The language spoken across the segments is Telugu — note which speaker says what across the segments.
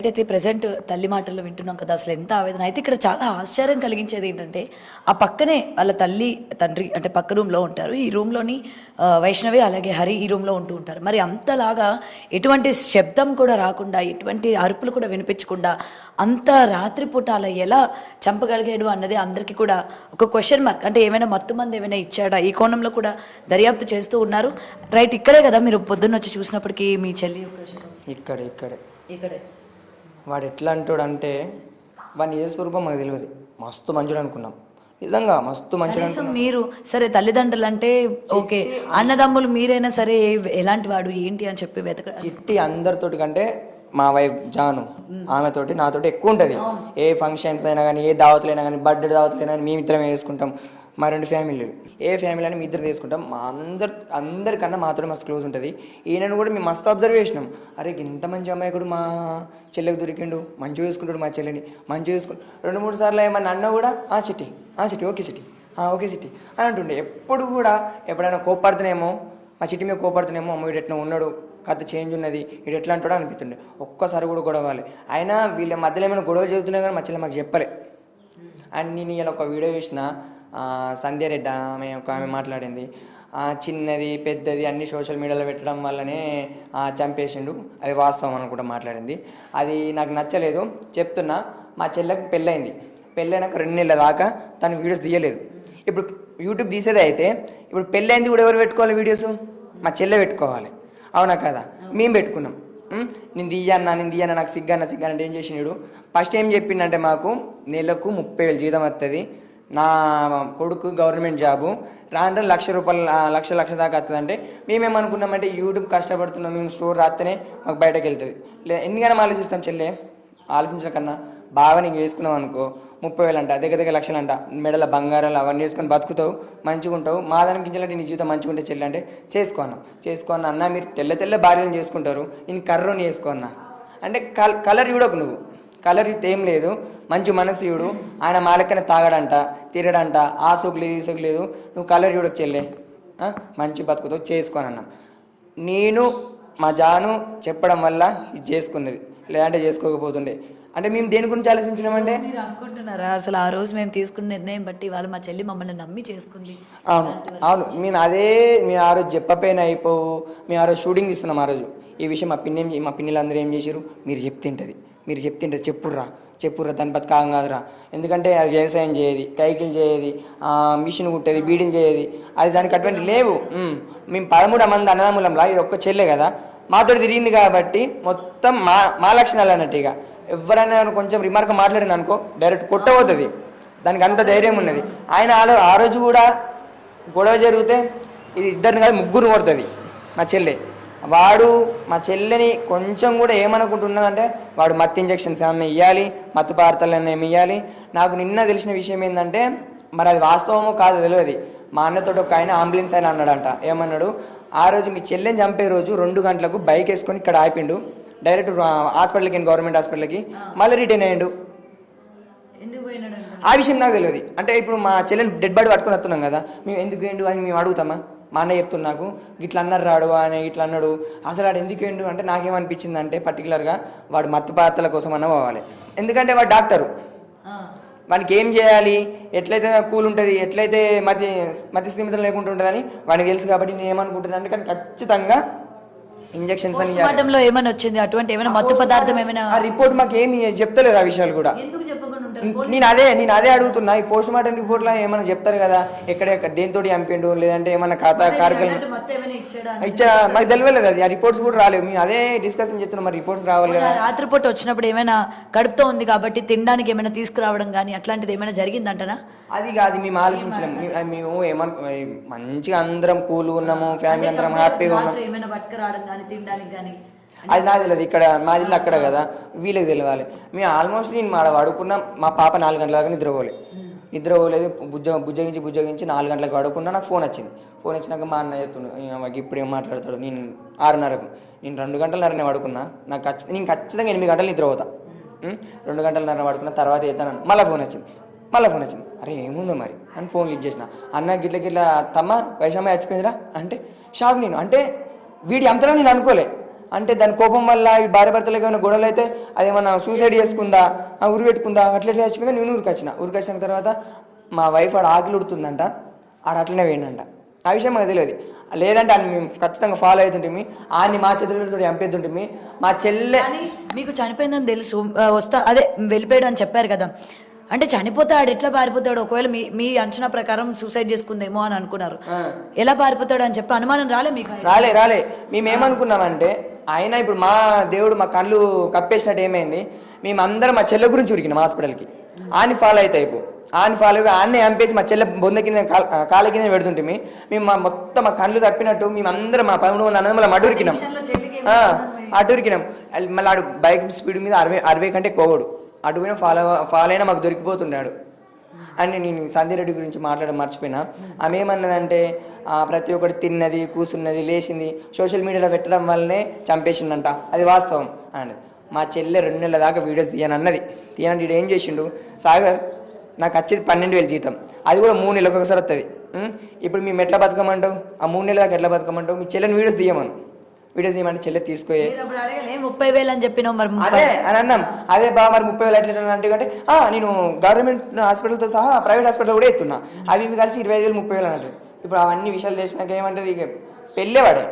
Speaker 1: అయితే ప్రెజెంట్ తల్లి మాటల్లో వింటున్నాం కదా అసలు ఎంత ఆవేదన అయితే ఇక్కడ చాలా ఆశ్చర్యం కలిగించేది ఏంటంటే ఆ పక్కనే వాళ్ళ తల్లి తండ్రి అంటే పక్క రూమ్లో ఉంటారు ఈ రూమ్లోని వైష్ణవి అలాగే హరి ఈ రూమ్లో ఉంటూ ఉంటారు మరి అంతలాగా ఎటువంటి శబ్దం కూడా రాకుండా ఎటువంటి అరుపులు కూడా వినిపించకుండా అంత రాత్రిపూట అలా ఎలా చంపగలిగాడు అన్నది అందరికీ కూడా ఒక క్వశ్చన్ మార్క్ అంటే ఏమైనా మత్తు మంది ఏమైనా ఇచ్చాడా ఈ కోణంలో కూడా దర్యాప్తు చేస్తూ ఉన్నారు రైట్ ఇక్కడే కదా మీరు పొద్దున్న వచ్చి చూసినప్పటికీ మీ చెల్లి
Speaker 2: ఇక్కడే వాడు ఎట్లా అంటాడు అంటే వాడిని ఏ స్వరూపం మాకు తెలియదు. మస్తు మంచుడు అనుకున్నాం, నిజంగా మస్తు మంచుడు అనుకున్నాం.
Speaker 1: మీరు సరే తల్లిదండ్రులు అంటే ఓకే, అన్నదమ్ములు మీరైనా సరే ఎలాంటి వాడు ఏంటి అని చెప్పి
Speaker 2: చిట్టి అందరితోటి కంటే మా వైఫ్ జాను ఆమెతోటి నాతోటి ఎక్కువ ఉంటుంది. ఏ ఫంక్షన్స్ అయినా కానీ ఏ దావతులు అయినా కానీ బర్త్డే దావతులు అయినా కానీ మేమిద్దరం వేసుకుంటాం. మా రెండు ఫ్యామిలీలు ఏ ఫ్యామిలీ అని మీ ఇద్దరు తీసుకుంటాం. మా అందరికన్నా మాతో మస్తు క్లోజ్ ఉంటుంది. ఈయనను కూడా మేము మస్తు అబ్జర్వ్ చేసినాం. అరే ఇంత మంచి అమ్మాయి కూడా మా చెల్లెకి దొరికిండు, మంచిగా చూసుకుంటాడు మా చెల్లిని, మంచిగా చూసుకుంటాడు. 2-3 సార్లు ఏమన్నా అన్న కూడా చిట్టి ఓకే చిట్టి ఓకే చిట్టి అని అంటుండే. ఎప్పుడు కూడా ఎప్పుడైనా కోపడుతున్నామో మా చిట్టి మీద కోపడుతున్నామో అమ్మ వీడు ఎట్లా ఉన్నాడు, కథ చేంజ్ ఉన్నది, వీడు ఎట్లా అంటాడో అనిపిస్తుండే. ఒక్కసారి కూడా గొడవాలి. అయినా వీళ్ళ మధ్యలో ఏమైనా గొడవ చెబుతున్నా కానీ మా చెల్లె మాకు చెప్పలే. అండ్ నేను ఇలా ఒక వీడియో చూసిన సంధ్యారెడ్డి ఆమె మాట్లాడింది, చిన్నది పెద్దది అన్ని సోషల్ మీడియాలో పెట్టడం వల్లనే చంపేసిండు, అది వాస్తవం అనుకుంటా మాట్లాడింది. అది నాకు నచ్చలేదు. చెప్తున్నా, మా చెల్లెకి పెళ్ళైంది, పెళ్ళైనాక 2 నెలల దాకా తను వీడియోస్ తీయలేదు. ఇప్పుడు యూట్యూబ్ తీసేదే అయితే ఇప్పుడు పెళ్ళైంది కూడా ఎవరు పెట్టుకోవాలి వీడియోస్? మా చెల్లె పెట్టుకోవాలి, అవునా కదా? మేము పెట్టుకున్నాం. నేను తీయన్నా నాకు సిగ్గన్న అంటే ఏం చేసినాడు? ఫస్ట్ ఏం చెప్పిండంటే మాకు నెలకు 30,000 జీతం వస్తుంది, నా కొడుకు గవర్నమెంట్ జాబు, రాను ₹1,00,000 లక్ష దాకా వస్తుందంటే మేమేమనుకున్నామంటే యూట్యూబ్ కష్టపడుతున్నాం, మేము స్టోర్ రాస్తేనే మాకు బయటకు వెళ్తుంది. ఎన్నిగానో ఆలోచిస్తాం చెల్లె, ఆలోచించడం కన్నా బాగా నీకు వేసుకున్నావు అనుకో 30,000 అంట, దగ్గర లక్షలంట, మెడల బంగారాలు అవన్నీ వేసుకొని బతుకుతావు, మంచిగా ఉంటావు. మా దానికి గింజలంటే నీ జీవితం మంచిగా ఉంటే చెల్లి అంటే చేసుకో అన్న మీరు తెల్ల భార్యలను చేసుకుంటారు, నేను కర్రని చేసుకో అన్న అంటే కలర్ చూడకు, నువ్వు కలర్ ఏం లేదు, మంచి మనసు చూడు. ఆయన మాలకనే తాగడంట, తిరగడంట, ఆ సోకు లేదు ఈ సోకు లేదు, నువ్వు కలర్ చూడకు చెల్లె, మంచి బతుకుతావు చేసుకోనన్నా. నేను మా జాను చెప్పడం వల్ల ఇది చేసుకున్నది, లేదంటే చేసుకోకపోతుండే. అంటే మేము దేని గురించి ఆలోచించినామంటే
Speaker 1: మీరు అనుకుంటున్నారా అసలు ఆ రోజు మేము తీసుకున్న నిర్ణయం బట్టి వాళ్ళు మా చెల్లి మమ్మల్ని నమ్మి చేసుకుంది?
Speaker 2: అవును మేము ఆ రోజు చెప్పపోయినా అయిపోవు. మేము ఆ రోజు షూటింగ్ తీస్తున్నాం. ఆ రోజు ఈ విషయం మా పిన్నిలందరూ ఏం చేశారు, మీరు చెప్తుంటది చెప్పుర్రా దాని బతకాగం కాదురా, ఎందుకంటే అది వ్యవసాయం చేయది, కైకిలు చేయది, మిషన్ కుట్టేది, బీడీలు చేయది, అది దానికి అటువంటి లేవు. మేము 13 మంది అన్నదమ్ములంలా ఇది ఒక్క చెల్లె కదా, మాతో తిరిగింది కాబట్టి మొత్తం మా లక్షణాలు అన్నట్టు. ఇక ఎవరైనా కొంచెం రిమార్క్ మాట్లాడిన అనుకో డైరెక్ట్ కొట్టబోతుంది, దానికి అంత ధైర్యం ఉన్నది. ఆయన ఆ రోజు కూడా గొడవ జరిగితే ఇది 2 కాదు 3 కొడుతుంది మా చెల్లె. వాడు మా చెల్లెని కొంచెం కూడా ఏమనుకుంటున్నదంటే వాడు మత్తు ఇంజక్షన్స్ ఏమైనా ఇవ్వాలి, మత్తు పదార్థాలను ఏమి ఇవ్వాలి. నాకు నిన్న తెలిసిన విషయం ఏంటంటే మరి అది వాస్తవమో కాదో తెలియదు. మా అన్నతో ఒక ఆయన అంబులెన్స్ ఆయన అన్నాడంట, ఏమన్నాడు, ఆ రోజు మీ చెల్లెని చంపే రోజు 2 గంటలకు బైక్ వేసుకొని ఇక్కడ ఆపిండు, డైరెక్ట్ హాస్పిటల్కి గవర్నమెంట్ హాస్పిటల్కి మళ్ళీ రిటర్న్ అయ్యాడు. ఆ విషయం నాకు తెలియదు. అంటే ఇప్పుడు మా చెల్లెని డెడ్ బాడీ పట్టుకొని వస్తున్నాం కదా, మేము ఎందుకు ఏండు అని మేము అడుగుతామా? మా అన్న చెప్తున్నా నాకు ఇట్లా అన్నారు రాడు అని ఇట్లా అన్నాడు. అసలు వాడు ఎందుకు ఏండు అంటే నాకేమనిపించింది అంటే పర్టికులర్గా వాడు మత్తు పదార్థాల కోసం అన్న పోవాలి, ఎందుకంటే వాడు డాక్టరు, వానికి ఏం చేయాలి, ఎట్లయితే కూల్ ఉంటుంది, ఎట్లయితే మతి స్థిమితం లేకుండా ఉంటుందని వాడికి తెలుసు. కాబట్టి నేను ఏమనుకుంటున్నాను అంటే కానీ ఖచ్చితంగా ఇంజక్షన్స్ అని
Speaker 1: ఏమైనా వచ్చింది అటువంటి ఏమైనా మత్తు పదార్థం ఏమైనా
Speaker 2: ఆ రిపోర్ట్ మాకు ఏమి చెప్తలేదు. ఆ విషయాలు కూడా నేను అదే అడుగుతున్నా. ఈ పోస్ట్ మార్టం రిపోర్ట్ లో ఏమైనా చెప్తారు కదా, ఎక్కడ దేంతో చంపిండు, లేదంటే ఏమైనా కార్యక్రమం ఇచ్చా మాకు తెలియలేదు. అది ఆ రిపోర్ట్స్ కూడా రాలేవు. మేము అదే డిస్కషన్ చేస్తున్నాం, మరి రిపోర్ట్స్ రావాలి కదా.
Speaker 1: రాత్రిపూట వచ్చినప్పుడు ఏమైనా కడుపుతో ఉంది కాబట్టి తినడానికి ఏమైనా తీసుకురావడం కానీ అట్లాంటిది ఏమైనా జరిగిందంటనా?
Speaker 2: అది కాదు, మేము ఆలోచించలేము. మేము మంచిగా అందరం కూల్ ఉన్నాము, ఫ్యామిలీ అందరం హ్యాపీగా ఉన్నాం. అది నాకు తెలియదు, ఇక్కడ మాది ఇల్లు అక్కడ కదా, వీళ్ళకి తెలియాలి. మేము ఆల్మోస్ట్ నేను మా పడుకున్నా, మా పాప 4 గంటల దాకా నిద్రపోలేదు. బుజ్జగించి 4 గంటలకు పడుకున్నా. నాకు ఫోన్ వచ్చినాక మా అన్న చెప్తుండు, ఇప్పుడు ఏం మాట్లాడతాడు. నేను 6:30కు నేను 2 గంటలన్నరనే పడుకున్నా. నేను ఖచ్చితంగా 8 గంటలు నిద్రపోతా. 2 గంటలన్నర పడుకున్నా, తర్వాత అవుతాను. మళ్ళీ ఫోన్ వచ్చింది. అరే ఏముందో మరి అని ఫోన్ లిఫ్ట్ చేసిన. అన్న గిట్ల తమ్మ వైషమ్మ చచ్చిపోయిందిరా అంటే షాక్. నేను అంటే వీడి అంతలో నేను అనుకోలే. అంటే దాని కోపం వల్ల ఈ భార్య భర్తలకు ఏమైనా గొడవలు అయితే అదేమన్నా సూసైడ్ చేసుకుందా, ఉరి పెట్టుకుందా, అట్లా చచ్చిపోయిందా. నేను ఊరికొచ్చిన తర్వాత మా వైఫ్ ఆడ ఆకలి ఉడుతుందంట, ఆడ అట్లనే వేయండంట. ఆ విషయం మాకు తెలియదు. లేదంటే ఆయన మేము ఖచ్చితంగా ఫాలో అవుతుంటే ఆయన్ని మా చేతులతో చంపేస్తుంటే మా చెల్లె.
Speaker 1: మీకు చనిపోయిందని తెలుసు, అదే వెళ్ళిపోయాడు అని చెప్పారు కదా, అంటే చనిపోతే ఆడు ఎట్లా పారిపోతాడు? ఒకవేళ మీ అంచనా ప్రకారం సూసైడ్ చేసుకుందేమో అని అనుకున్నారు, ఎలా పారిపోతాడు అని చెప్పి అనుమానం రాలే మీకు?
Speaker 2: రాలే. మేమేమనుకున్నామంటే ఆయన ఇప్పుడు మా దేవుడు మా కళ్ళు కప్పేసినట్టు ఏమైంది, మేమందరం మా చెల్లె గురించి ఉరికినాం హాస్పిటల్కి. ఆయన ఫాలో అయితే ఆయన ఫాలో అయ్యి ఆయన్ని చంపేసి మా చెల్లె బొంద కింద కాళ్ళ కింద పెడుతుంటే మేము మొత్తం మా కళ్ళు తప్పినట్టు మేమందరం మా 13 మంది అన్నదమ్ముల అటురికినాం. అటురికినాం. మళ్ళీ ఆడు బైక్ స్పీడ్ మీద 60 కంటే కోవడు. అటు పోయినా ఫాలో అయినా మాకు దొరికిపోతున్నాడు అని నేను సంధ్య రెడ్డి గురించి మాట్లాడడం మర్చిపోయినా. ఆమె ఏమన్నదంటే ప్రతి ఒక్కటి తిన్నది, కూర్చున్నది, లేచింది సోషల్ మీడియాలో పెట్టడం వల్లనే చంపేసిండంట, అది వాస్తవం అన్నది. మా చెల్లె 2 నెలల దాకా వీడియోస్ తీయనంటే వీడు ఏం చేసిండు, సాగర్ నాకు వచ్చేది 12,000 జీతం, అది కూడా 3 నెలలకు ఒకసారి వస్తుంది. ఇప్పుడు మేము ఎట్లా బతకమంటావు, ఆ 3 నెలల దాకా ఎట్లా బతకమంటావు, మీ చెల్లెని వీడియోస్ తీయమంటే చెల్లె తీసుకోయే
Speaker 1: 30,000 అని చెప్పినావు మరి
Speaker 2: అదే అని అన్నాం. అదే బాగా మరి 30,000 ఎట్లా అంటే నేను గవర్నమెంట్ హాస్పిటల్తో సహా ప్రైవేట్ హాస్పిటల్ కూడా ఎత్తున్నా, అవి కలిసి 25,000 30,000 అంటారు. ఇప్పుడు అవన్నీ విషయాలు తెలిసినాక ఏమంటుంది, ఇక పెళ్ళేవాడే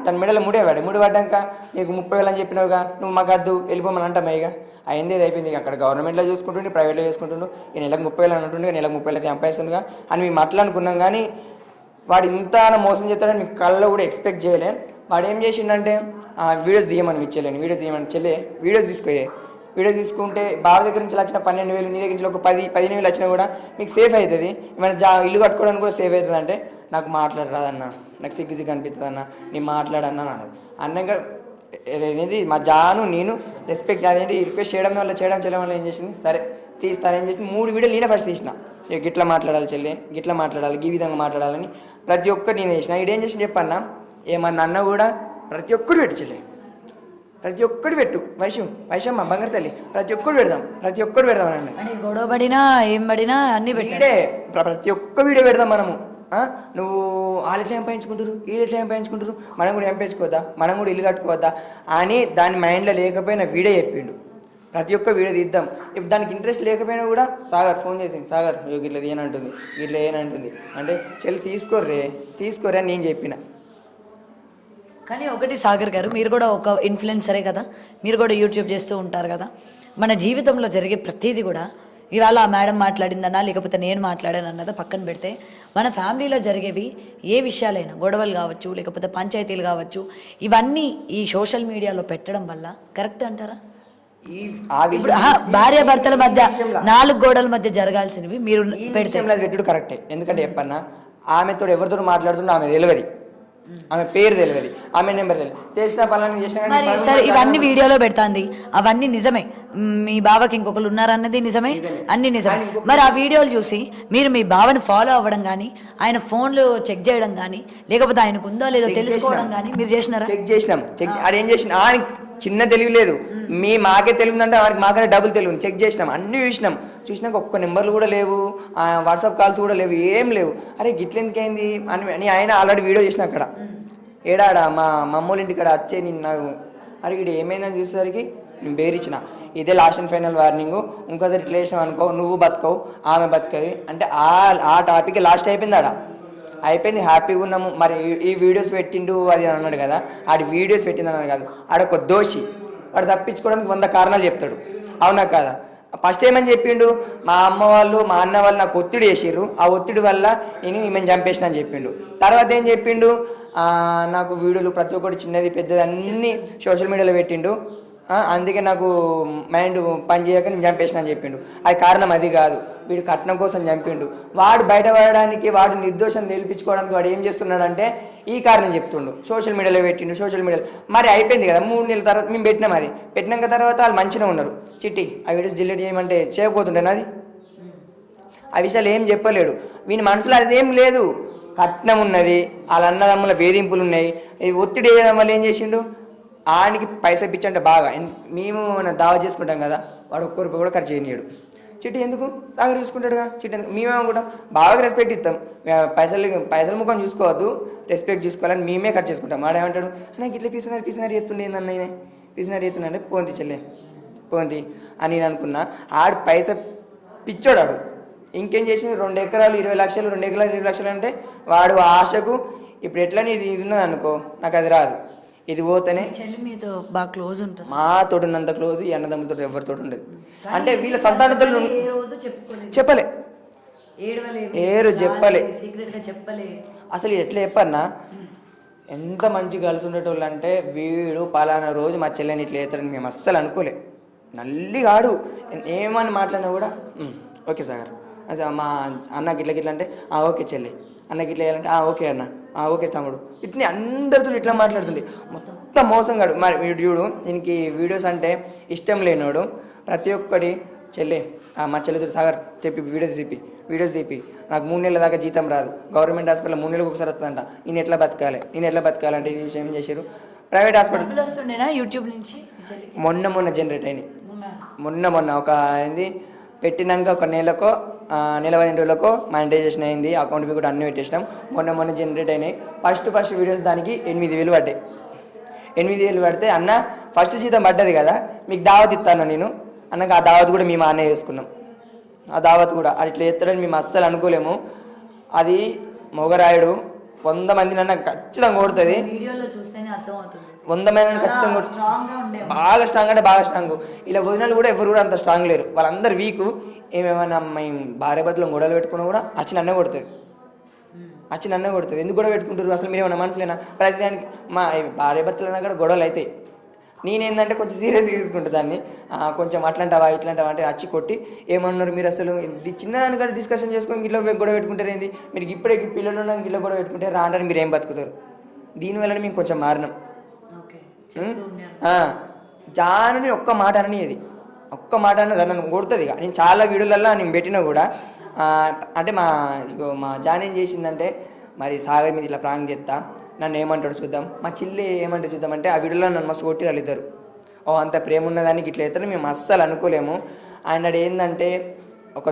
Speaker 2: తన మెడలో ముడి పడ్డాక నీకు 30,000 అని చెప్పినావుగా, నువ్వు మాకు వద్దు వెళ్ళిపోమని అంటాం. ఇక అయింది అయిపోయింది. అక్కడ గవర్నమెంట్లో చూసుకుంటుండే, ప్రైవేట్లో చూసుకుంటుండు, ఈ నెలకు 30,000 అంటుండే, నెలకు 30,000 సంపాదిస్తుండగా అని మేము అట్లా అనుకున్నాం. కానీ వాడు ఇంత మోసం చేస్తాడని మీకు కళ్ళలో కూడా ఎక్స్పెక్ట్ చేయలే. వాడు ఏం చేసిండంటే వీడియోస్ తీయమని మీ చెల్లెని, వీడియోస్ తీయమని చెల్లె వీడియోస్ వీడియోస్ తీసుకుంటే బావ దగ్గర నుంచి వచ్చిన 12,000, నీ దగ్గర నుంచి ఒక 15,000 వచ్చినా కూడా మీకు సేఫ్ అవుతుంది, ఏమైనా ఇల్లు కట్టుకోవడానికి కూడా సేఫ్ అవుతుంది. అంటే నాకు మాట్లాడరాదన్నా, నాకు సిగ్గు అనిపిస్తుంది అన్న, నేను మాట్లాడన్నా అన్నది. అన్నాక అనేది మా జాను నేను రెస్పెక్ట్ అదేంటి రిక్వెస్ట్ చేయడం వల్ల ఏం చేసింది, సరే తీస్తాను ఏం చేసింది. 3 వీడియోలు నేనే ఫస్ట్ తీసిన, గిట్లా మాట్లాడాలి చెల్లె, గిట్లా మాట్లాడాలి, ఈ విధంగా మాట్లాడాలని ప్రతి ఒక్కటి నేను చేసిన. ఇదేం చేసి చెప్పన్నా, ఏమన్నా అన్న కూడా ప్రతి ఒక్కరు పెట్టు చెల్లె, ప్రతి ఒక్కటి పెట్టు, వైశమ్మ బంగారు తల్లి, ప్రతి ఒక్కటి పెడదాం అనండి.
Speaker 1: గొడవ పడినా ఏం పడినా అన్ని పెట్టే
Speaker 2: ప్రతి ఒక్క వీడియో పెడదాం మనము. నువ్వు వాళ్ళు ఎట్లా సంపాదించుకుంటారు, వీళ్ళు ఎట్లా సంపాదించుకుంటారు, మనం కూడా సంపాదించుకోవద్దా, మనం కూడా ఇల్లు కట్టుకోవద్దా అని దాని మైండ్లో లేకపోయినా వీడియో చెప్పిండు. ప్రతి ఒక్క వీడియో తీద్దాం. ఇప్పుడు దానికి ఇంట్రెస్ట్ లేకపోయినా కూడా సాగర్ ఫోన్ చేసింది, సాగర్ ఇట్లా ఏనంటుంది, ఇట్లా ఏనంటుంది అంటే చెల్లి తీసుకోరే అని నేను చెప్పిన.
Speaker 1: కానీ ఒకటి సాగర్ గారు, మీరు కూడా ఒక ఇన్ఫ్లుయెన్సరే కదా, మీరు కూడా యూట్యూబ్ చేస్తూ ఉంటారు కదా, మన జీవితంలో జరిగే ప్రతిదీ కూడా ఇవాళ ఆ మేడం మాట్లాడిందన్నా లేకపోతే నేను మాట్లాడాను అన్నదా పక్కన పెడితే, మన ఫ్యామిలీలో జరిగేవి ఏ విషయాలైనా గొడవలు కావచ్చు, లేకపోతే పంచాయతీలు కావచ్చు, ఇవన్నీ ఈ సోషల్ మీడియాలో పెట్టడం వల్ల కరెక్ట్ అంటారా? భార్య భర్తల మధ్య 4 గోడల మధ్య జరగాల్సినవి మీరు పెడితే
Speaker 2: పెట్టుడు కరెక్టే. ఎందుకంటే చెప్పన్నా, ఆమెతో ఎవరితో మాట్లాడుతున్నా ఆమె తెలియదు, ఆమె పేరు తెలియదు, ఆమె నెంబర్ తెలియదు, చేసిన పనులను చేసిన.
Speaker 1: సరే ఇవన్నీ వీడియోలో పెడతాంది, అవన్నీ నిజమే, మీ బావకి ఇంకొకరు ఉన్నారన్నది నిజమే, అన్ని నిజమే. మరి ఆ వీడియోలు చూసి మీరు మీ బావని ఫాలో అవ్వడం కానీ, ఆయన ఫోన్లు చెక్ చేయడం కానీ, లేకపోతే ఆయనకు ఉందో లేదో తెలుసుకోవడం కానీ మీరు చేసినారా?
Speaker 2: చెక్ చేసినాం. ఆడేం చేసిన, ఆయనకి చిన్న తెలివి లేదు, మాకే తెలివిందంటే వారికి మాకనే డబుల్ తెలివి. చెక్ చేసినాం, అన్ని చూసినాక ఒక్క నెంబర్లు కూడా లేవు, వాట్సాప్ కాల్స్ కూడా లేవు, ఏం లేవు. అరే గిట్లెందుకైంది అని ఆయన ఆల్రెడీ వీడియో చేసిన అక్కడ ఏడాడ మా మమ్మోళ్ళ ఇంటికాడ వచ్చే నేను నాకు అరే ఇక్కడ ఏమైందని చూసేసరికి నేను బేరిచ్చిన, ఇదే లాస్ట్ అండ్ ఫైనల్ వార్నింగ్, ఇంకోసారి ఇట్లా చేసినావు అనుకో నువ్వు బతకవు ఆమె బతకది అంటే ఆ టాపిక్ లాస్ట్ అయిపోయింది. అయిపోయింది, హ్యాపీగా ఉన్నాము. మరి ఈ వీడియోస్ పెట్టిండు అది అన్నాడు కదా, ఆడి వీడియోస్ పెట్టింది అన్నది కాదు, ఆడొక దోషి, వాడు తప్పించుకోవడానికి 100 కారణాలు చెప్తాడు, అవునా కాదా? ఫస్ట్ ఏమని చెప్పిండు, మా అమ్మ వాళ్ళు మా అన్న వాళ్ళు నాకు ఒత్తిడి చేసిర్రు, ఆ ఒత్తిడి వల్ల నేను ఈమెను చంపేసిన అని చెప్పిండు. తర్వాత ఏం చెప్పిండు, నాకు వీడియోలు ప్రతి ఒక్కటి చిన్నది పెద్దది అన్నీ సోషల్ మీడియాలో పెట్టిండు, అందుకే నాకు మైండ్ పని చేయక నేను చంపేసిన అని చెప్పిండు. అది కారణం అది కాదు, వీడు కట్నం కోసం చంపిండు. వాడు బయటపడడానికి, వాడు నిర్దోషం తెలిపించుకోవడానికి వాడు ఏం చేస్తున్నాడంటే ఈ కారణం చెప్తుండు, సోషల్ మీడియాలో పెట్టిండు. సోషల్ మీడియాలో మరి అయిపోయింది కదా, 3 నెలల తర్వాత మేము పెట్టినాం. అది పెట్టినాక తర్వాత వాళ్ళు మంచిగా ఉన్నారు, చిట్టి ఆ వీడియోస్ డిలీట్ చేయమంటే చేయకపోతుండేనా? అది ఆ విషయాలు ఏం చెప్పలేడు. వీని మనసులో అదేం లేదు, కట్నం ఉన్నది, వాళ్ళ అన్నదమ్ముల వేధింపులు ఉన్నాయి, ఒత్తిడి వేయడం వల్ల ఏం చేసిండు, ఆయనకి పైసా పిచ్చంటే బాగా. మేము దావా చేసుకుంటాం కదా, వాడు 1 రూపాయి కూడా ఖర్చు చేయనీయడు. చిట్టి ఎందుకు సాగర్ చూసుకుంటాడుగా చిట్టి ఎందుకు మేమేమో కూడా బాగా రెస్పెక్ట్ ఇస్తాం పైసలు ముఖం చూసుకోవద్దు రెస్పెక్ట్ చూసుకోవాలని మేమే ఖర్చు చేసుకుంటాం వాడేమంటాడు నాకు ఇట్లా పిసినారి ఎత్తుండే ఏందన్న నేనే పిసినారి ఎత్తున్నా అంటే పోంతి చెల్లె పోంతి అని నేను అనుకున్నా ఆడు పిచ్చోడు ఆడు ఇంకేం చేసి 2 ఎకరాలు 20 లక్షలు 2 ఎకరాలు 20 లక్షలు అంటే వాడు ఆశకు ఇప్పుడు ఎట్లా ఇది ఉన్నది అనుకో నాకు అది రాదు ఇది పోతేనే
Speaker 1: చెల్లి మీతో బాగా క్లోజ్ ఉంటుంది
Speaker 2: మాతో ఉన్నంత క్లోజ్ ఈ అన్నదమ్ములతో ఎవరితో ఉండదు అంటే వీళ్ళ సంతానంతో చెప్పలే ఏరు చెప్పలే అసలు ఎట్లా చెప్పన్నా ఎంత మంచి కలిసి ఉండేటోళ్ళు అంటే వీడు పలానా రోజు మా చెల్లెని ఇట్లా చేస్తాడని మేము అస్సలు అనుకోలే నల్లిగాడు ఏమని మాట్లాడినా కూడా ఓకే సాగర్ అసలు మా అన్నకి ఇట్లా అంటే ఓకే చెల్లి అన్నకి ఇట్లా వేయాలంటే ఓకే అన్న ఓకే తమ్ముడు ఇట్లా అందరితో ఇట్లా మాట్లాడుతుంది మొత్తం మోసం కాడు మరి వీడు చూడు దీనికి వీడియోస్ అంటే ఇష్టం లేనోడు ప్రతి ఒక్కడి చెల్లి మా చెల్లితో సాగర్ చెప్పి వీడియోస్ తీపి నాకు 3 నెలల దాకా జీతం రాదు గవర్నమెంట్ హాస్పిటల్ 3 నెలలకు ఒకసారి వస్తుందంట నేను ఎట్లా బతకాలంటే ఈ విషయం ఏం చేశారు ప్రైవేట్ హాస్పిటల్
Speaker 1: యూట్యూబ్ నుంచి
Speaker 2: మొన్న జనరేట్ అయినాయి మొన్న ఒక ఏంది పెట్టినాక ఒక నెల 15 రోజులకో మానిటైజేషన్ అయింది అకౌంట్ కూడా అన్ని పెట్టేసినాం మొన్న జనరేట్ అయినాయి ఫస్ట్ వీడియోస్ దానికి 8,000 పడ్డాయి 8,000 పడితే అన్న ఫస్ట్ జీతం పడ్డది కదా మీకు దావత్ ఇస్తాను నేను అన్నకు ఆ దావత్ కూడా మేము అన్నే చేసుకున్నాం ఆ దావత్ కూడా అది ఇట్లా ఎత్తడని మేము అస్సలు అనుకోలేము అది మొగరాయుడు 100 మందిని అన్న ఖచ్చితంగా కొడుతుంది 100 మంది ఖచ్చితంగా బాగా స్ట్రాంగ్ అంటే బాగా స్ట్రాంగ్ ఇలా వదినాలు కూడా ఎవరు కూడా అంత స్ట్రాంగ్ లేరు వాళ్ళందరూ వీకు ఏమేమన్నా మేము భార్య భర్తలు గొడవలు పెట్టుకున్నా కూడా వచ్చి నన్నే కొడుతుంది ఎందుకు గొడవ పెట్టుకుంటారు అసలు మీరు ఏమన్నా మనసులేనా ప్రతిదానికి మా భార్య భర్తలు అన్నా కూడా గొడవలు అవుతాయి నేనేందంటే కొంచెం సీరియస్గా తీసుకుంటా దాన్ని కొంచెం అట్లాంటివా ఇట్లాంటివా అంటే వచ్చి కొట్టి ఏమన్నారు మీరు అసలు చిన్నదానికంటే డిస్కషన్ చేసుకొని ఇట్లా గొడవ పెట్టుకుంటారు ఏంది మీరు ఇప్పుడే పిల్లలు ఉన్నాక ఇట్లా గొడవ పెట్టుకుంటే రాంటారు మీరు ఏం బతుకుతారు దీనివల్ల మేము కొంచెం మారినాం జానుని ఒక్క మాట అనేది ఒక్క మాట అన్నది నన్ను కొడుతుంది ఇక నేను చాలా వీడియోలలో నేను పెట్టినా కూడా అంటే మా జాన్ ఏం చేసిందంటే మరి సాగర్ మీద ఇట్లా ప్రాంక్ చేస్తా నన్ను ఏమంటాడు చూద్దాం మా చిల్లి ఏమంటే చూద్దామంటే ఆ వీడియోలో నన్ను మస్తు కొట్టి వాళ్ళు ఇద్దరు అంత ప్రేమ ఉన్నదానికి ఇట్లా అవుతారు మేము అస్సలు అనుకోలేము ఆయన ఏంటంటే ఒక ఆ